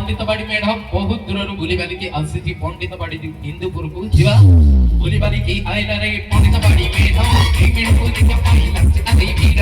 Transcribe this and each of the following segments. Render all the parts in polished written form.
ପଣ୍ଡିତବାଡ଼ି ମେଢ ବହୁତ ଦୂରରୁ ବୁଲି ବାଲିକି ଆସିଛି ପଣ୍ଡିତବାଡ଼ି ହିନ୍ଦୁପୁରକୁ ଯିବା ବୁଲି ବାଲିକି ଆଇଲାରେ ପଣ୍ଡିତବାଡ଼ି ମେଢ ଏଇ ମେଢକୁ ଦେଖିବା ପାଇଁ ଲାଗୁଛି ଆଜି ଭିଡ଼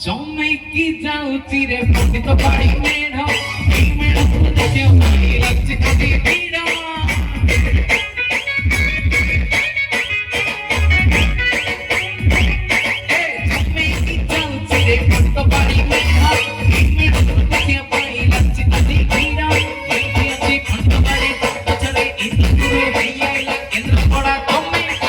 চৌমাইকি যাউছি রে পণ্ডিতবাড়ি মেঢ় এই মেঢ় দেখে ভাই লাগছে আজ ভিড় চৌমাইকি যাউছি রে পণ্ডিতবাড়ি মেঢ় এই মেঢ় দেখে ভাই লাগছে আজ ভিড় এই আছে পণ্ডিতবাড়ি পছড়ে ইন্দুপুর হইয়া এলা কেন্দ্রপড়া চৌমাইকি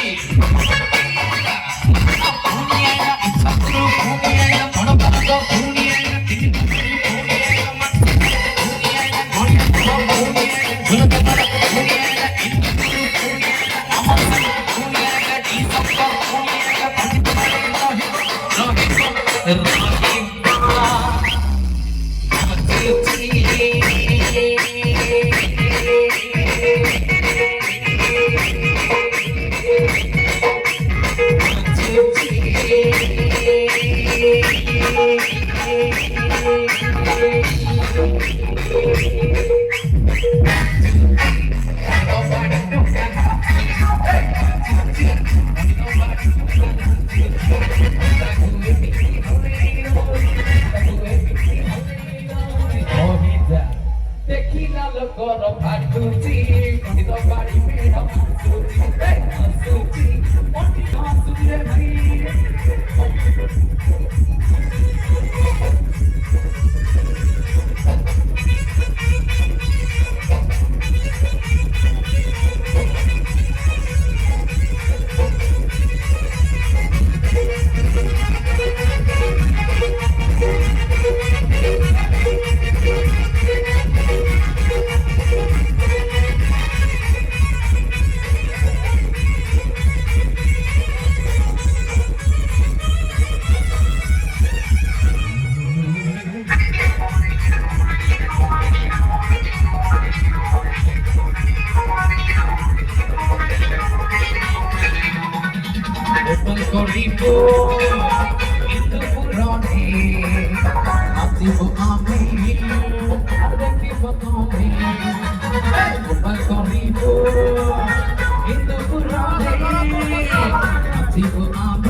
করিব ইন্দুপুরনে নাচিব আমি